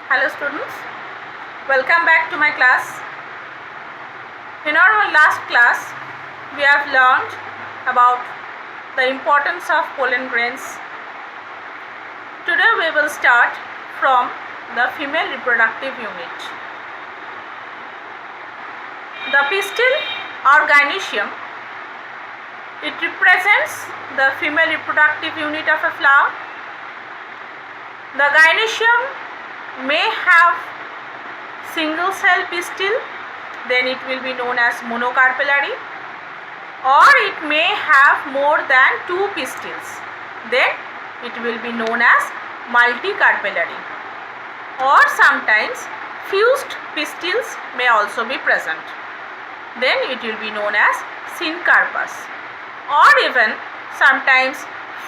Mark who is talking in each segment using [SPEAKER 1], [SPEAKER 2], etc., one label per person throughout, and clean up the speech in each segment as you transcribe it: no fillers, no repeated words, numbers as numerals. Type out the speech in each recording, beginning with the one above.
[SPEAKER 1] Hello students, welcome back to my class. In our last class, we have learned about the importance of pollen grains. Today we will start from the female reproductive unit. The pistil or gynoecium, it represents the female reproductive unit of a flower. The gynoecium may have single cell pistil, then it will be known as monocarpellary, or it may have more than two pistils, then it will be known as multicarpellary, or sometimes fused pistils may also be present, then it will be known as syncarpous, or even sometimes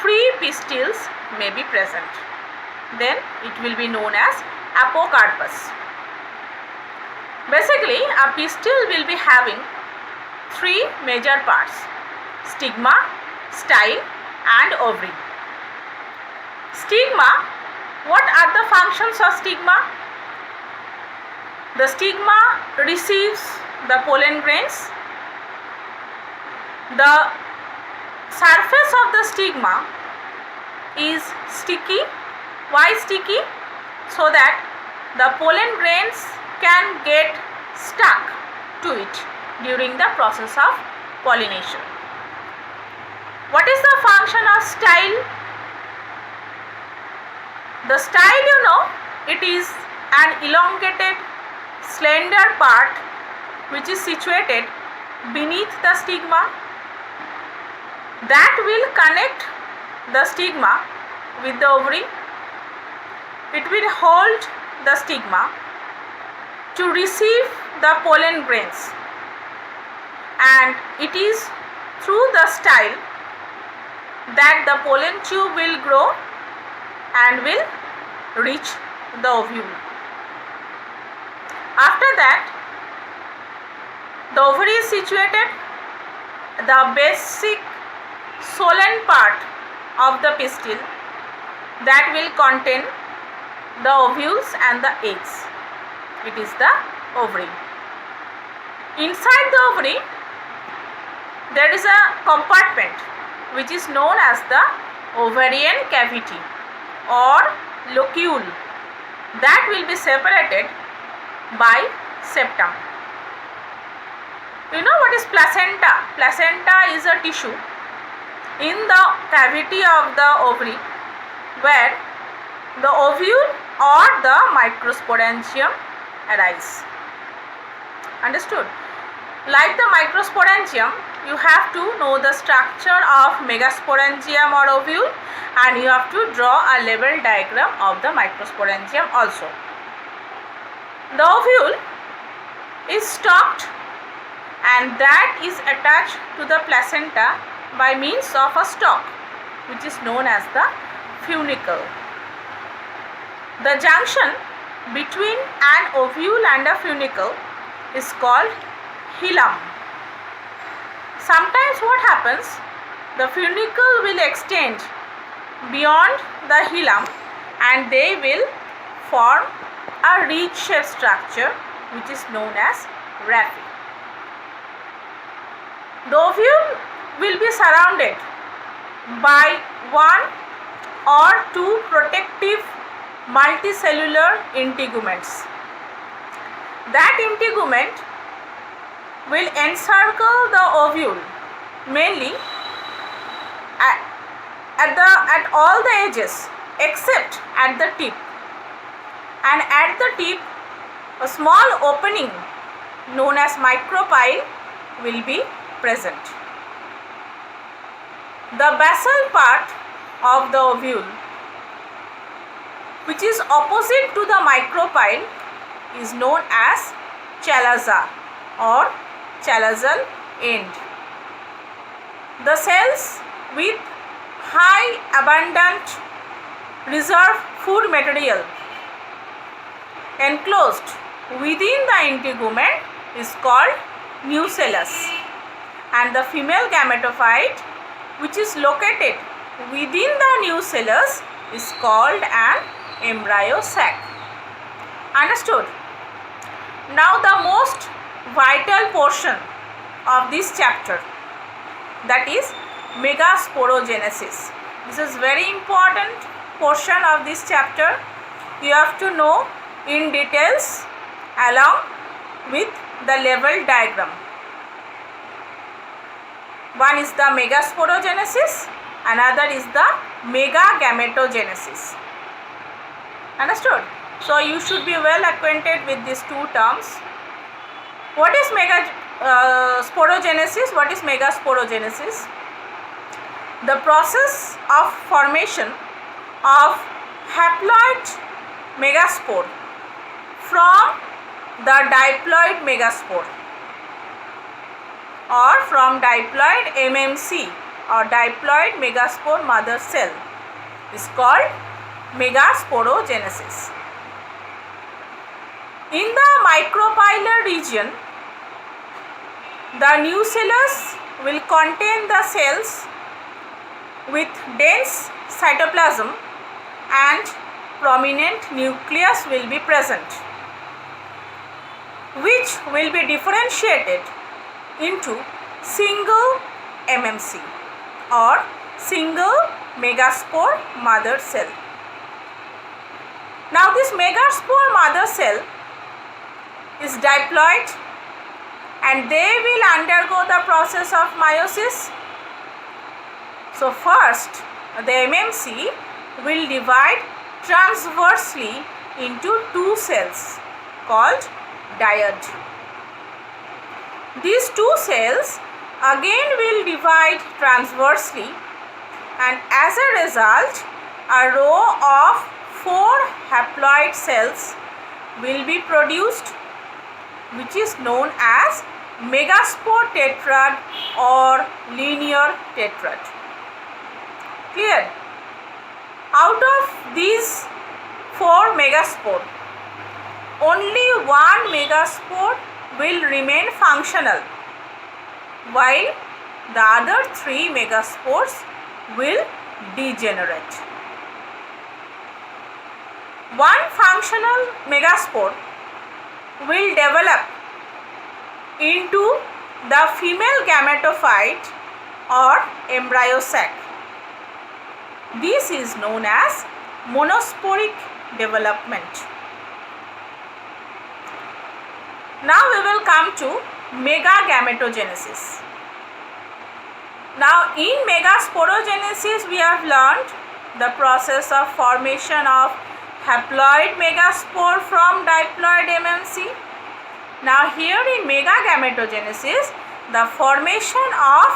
[SPEAKER 1] free pistils may be present, then it will be known as apocarpous. Basically, a pistil will be having three major parts: stigma, style and ovary. Stigma, what are the functions of stigma? The stigma receives the pollen grains. The surface of the stigma is sticky. Why sticky? So that the pollen grains can get stuck to it during the process of pollination. What is the function of style? The style, it is an elongated slender part which is situated beneath the stigma that will connect the stigma with the ovary. It will hold the stigma to receive the pollen grains, and it is through the style that the pollen tube will grow and will reach the ovule. After that, the ovary is situated. The basic solen part of the pistil that will contain the ovules and the eggs. It is the ovary. Inside the ovary, there is a compartment which is known as the ovarian cavity or locule that will be separated by septum. You know what is placenta? Placenta is a tissue in the cavity of the ovary where the ovule or the microsporangium arise. Understood? Like the microsporangium, you have to know the structure of megasporangium or ovule, and you have to draw a level diagram of the microsporangium also. The ovule is stalked and that is attached to the placenta by means of a stalk which is known as the funicle. The junction between an ovule and a funicle is called hilum. Sometimes what happens, the funicle will extend beyond the hilum and they will form a reed shaped structure which is known as raphe. The ovule will be surrounded by one or two protective multicellular integuments. That integument will encircle the ovule mainly at all the edges except at the tip, and at the tip a small opening known as micropyle will be present. The basal part of the ovule, which is opposite to the micropyle, is known as chalaza or chalazal end. The cells with high abundant reserve food material enclosed within the integument is called nucellus, and the female gametophyte which is located within the nucellus is called an embryo sac. Understood? Now the most vital portion of this chapter, that is megasporogenesis. This is very important portion of this chapter. You have to know in details along with the level diagram. One is the megasporogenesis, another is the megagametogenesis. Understood? So you should be well acquainted with these two terms. What is sporogenesis? What is megasporogenesis? The process of formation of haploid megaspore from the diploid megaspore or from diploid MMC or diploid megaspore mother cell is called megasporogenesis. In the micropylar region, the nucellus will contain the cells with dense cytoplasm and prominent nucleus will be present, which will be differentiated into single MMC or single megaspore mother cell. Now this megaspore mother cell is diploid and they will undergo the process of meiosis. So first the MMC will divide transversely into two cells called dyad. These two cells again will divide transversely, and as a result a row of 4 haploid cells will be produced, which is known as megaspore tetrad or linear tetrad. Clear? Out of these 4 megaspore, only one megaspore will remain functional, while the other 3 megaspores will degenerate. One functional megaspore will develop into the female gametophyte or embryo sac. This is known as monosporic development. Now we will come to megagametogenesis. Now in megasporogenesis we have learned the process of formation of haploid megaspore from diploid MMC. Now here in megagametogenesis the formation of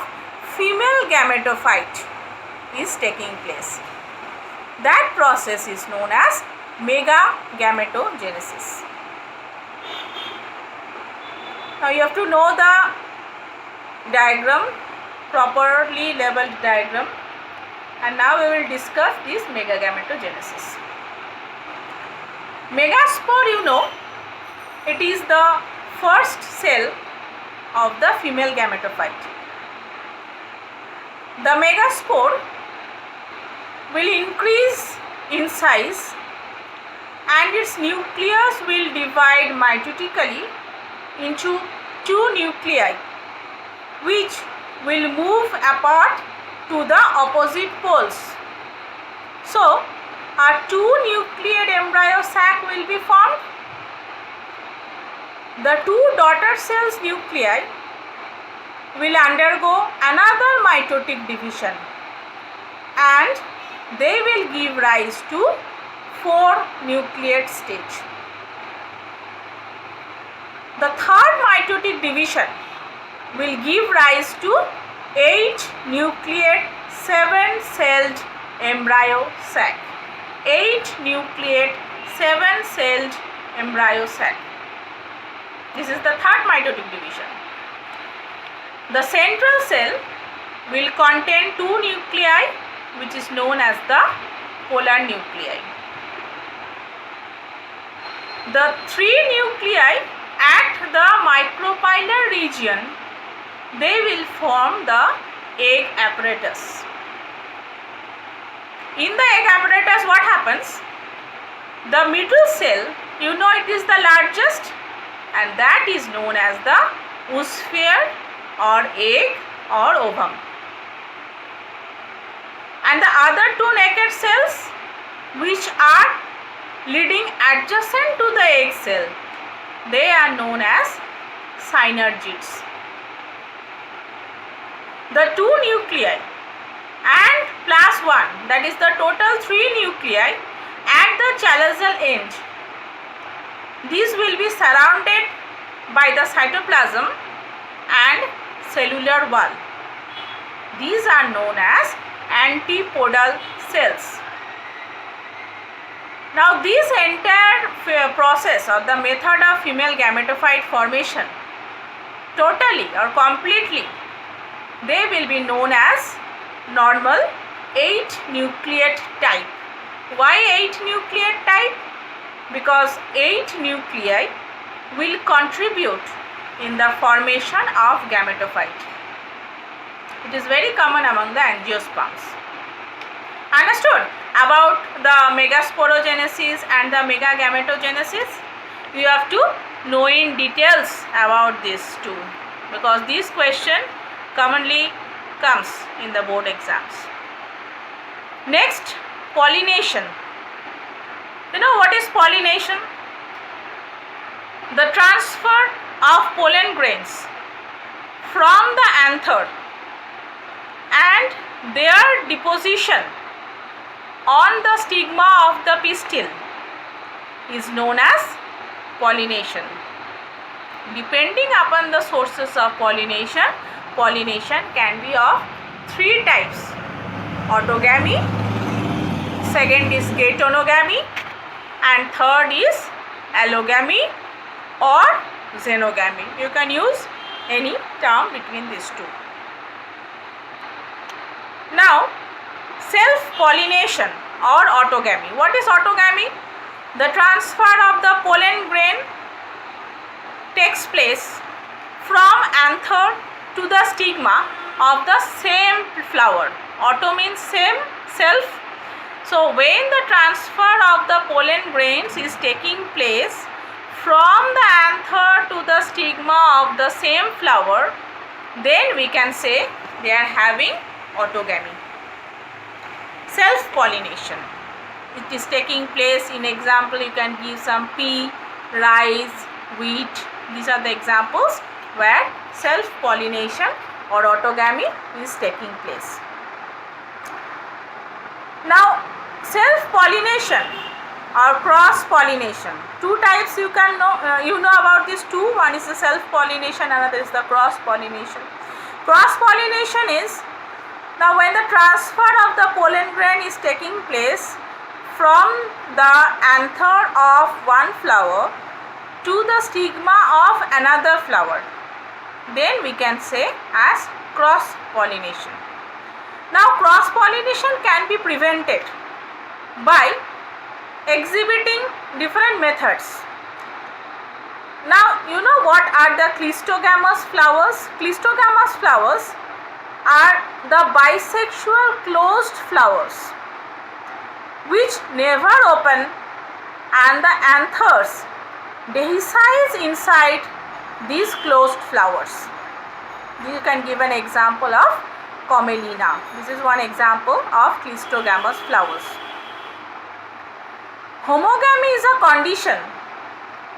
[SPEAKER 1] female gametophyte is taking place. That process is known as megagametogenesis. Now you have to know the diagram, properly labeled diagram, and now we will discuss this megagametogenesis. Megaspore, you know, it is the first cell of the female gametophyte. The megaspore will increase in size and its nucleus will divide mitotically into 2 nuclei, which will move apart to the opposite poles. So a 2-nucleate embryo sac will be formed. The 2 daughter cells nuclei will undergo another mitotic division and they will give rise to 4-nucleate stage. The 3rd mitotic division will give rise to 8-nucleate 7-celled embryo sac. 8-nucleate 7-celled embryo sac. This is the 3rd mitotic division. The central cell will contain 2 nuclei, which is known as the polar nuclei. The 3 nuclei at the micropylar region, they will form the egg apparatus. In the egg apparatus, what happens? The middle cell, you know, it is the largest, and that is known as the oosphere or egg or ovum. And the other two naked cells, which are leading adjacent to the egg cell, they are known as synergids. The two nuclei and plus one, that is the total 3 nuclei at the chalazal end, these will be surrounded by the cytoplasm and cellular wall. These are known as antipodal cells. Now this entire process or the method of female gametophyte formation, totally or completely, they will be known as normal 8 nucleate type. Why 8 nucleate type? Because 8 nuclei will contribute in the formation of gametophyte. It is very common among the angiosperms. Understood about the megasporogenesis and the megagametogenesis? You have to know in details about this too, because this question commonly comes in the board exams. Next, pollination. You know what is pollination? The transfer of pollen grains from the anther and their deposition on the stigma of the pistil is known as pollination. Depending upon the sources of pollination, pollination can be of 3 types: autogamy, second is geitonogamy, and third is allogamy or xenogamy. You can use any term between these two. Now, self-pollination or autogamy. What is autogamy? The transfer of the pollen grain takes place from anther to the stigma of the same flower. Auto means same, self. So when the transfer of the pollen grains is taking place from the anther to the stigma of the same flower, then we can say they are having autogamy. Self-pollination, it is taking place, in example you can give some pea, rice, wheat. These are the examples where self-pollination or autogamy is taking place. Now, self-pollination or cross-pollination, 2 types you can know, you know about these two. One is the self-pollination, another is the cross-pollination. Cross-pollination is, now when the transfer of the pollen grain is taking place from the anther of one flower to the stigma of another flower, then we can say as cross-pollination. Now cross-pollination can be prevented by exhibiting different methods. Now you know what are the cleistogamous flowers? Cleistogamous flowers are the bisexual closed flowers which never open, and the anthers dehisce inside these closed flowers. You can give an example of Commelina. This is one example of cleistogamous flowers. Homogamy is a condition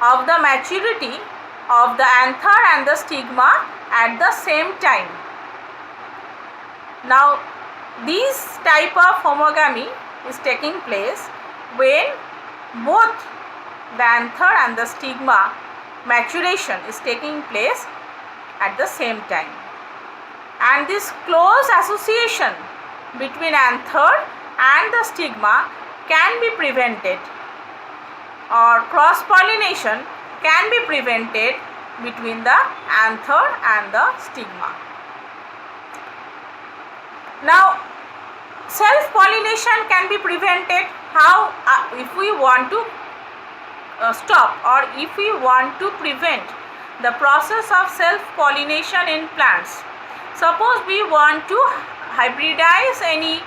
[SPEAKER 1] of the maturity of the anther and the stigma at the same time. Now, this type of homogamy is taking place when both the anther and the stigma maturation is taking place at the same time. And this close association between anther and the stigma can be prevented, or cross-pollination can be prevented between the anther and the stigma. Now, self-pollination can be prevented how? If we want to stop, or if we want to prevent the process of self-pollination in plants. Suppose we want to hybridize any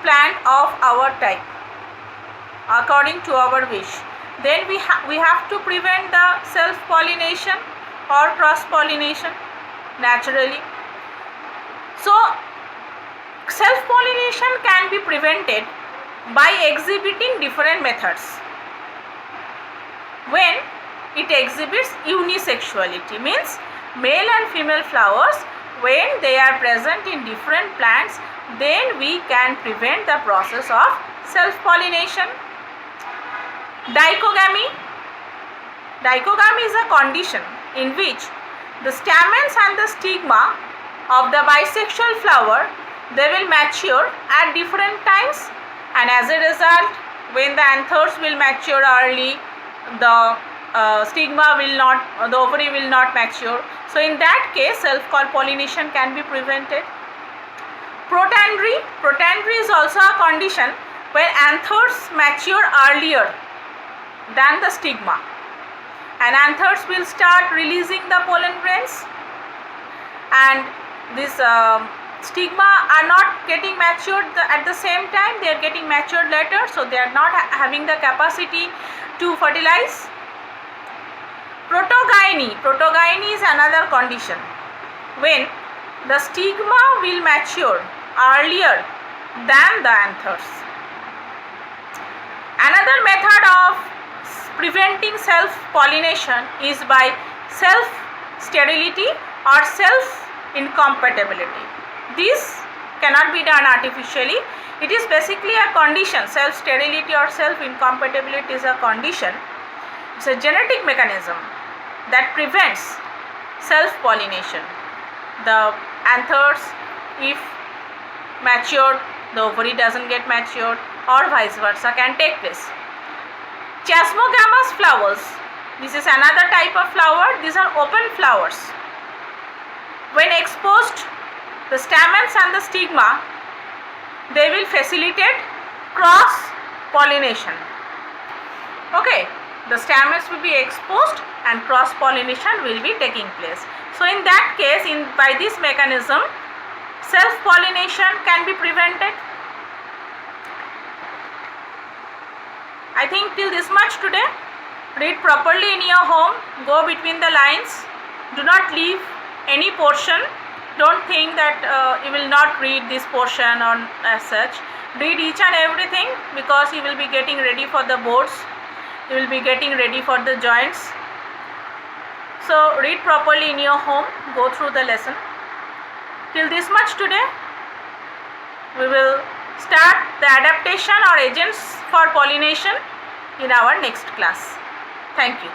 [SPEAKER 1] plant of our type. according to our wish. Then we have to prevent the self-pollination or cross-pollination naturally. So self-pollination can be prevented by exhibiting different methods. When it exhibits unisexuality, means male and female flowers, when they are present in different plants, then we can prevent the process of self-pollination. Dichogamy. Dichogamy is a condition in which the stamens and the stigma of the bisexual flower, they will mature at different times, and as a result, when the anthers will mature early, the stigma will not, the ovary will not mature. So in that case, self-pollination can be prevented. Protandry. Protandry is also a condition where anthers mature earlier than the stigma, and anthers will start releasing the pollen grains, and this stigma are not getting matured at the same time, they are getting matured later, so they are not having the capacity to fertilize. Protogyny. Protogyny is another condition when the stigma will mature earlier than the anthers. Another method of preventing self-pollination is by self-sterility or self-incompatibility. This cannot be done artificially. It is basically a condition. Self-sterility or self-incompatibility is a condition. It's a genetic mechanism that prevents self-pollination. The anthers, if matured, the ovary doesn't get matured, or vice versa can take place. Chasmogamous flowers. This is another type of flower. These are open flowers. When exposed, the stamens and the stigma, they will facilitate cross pollination. Okay, the stamens will be exposed and cross pollination will be taking place. So in that case, by this mechanism, self pollination can be prevented. I think till this much today. Read properly in your home, go between the lines, do not leave any portion. Don't think that you will not read this portion on as such. Read each and everything, because you will be getting ready for the boards, you will be getting ready for the joints. So read properly in your home, go through the lesson. Till this much today. We will start the adaptation or agents for pollination in our next class. Thank you.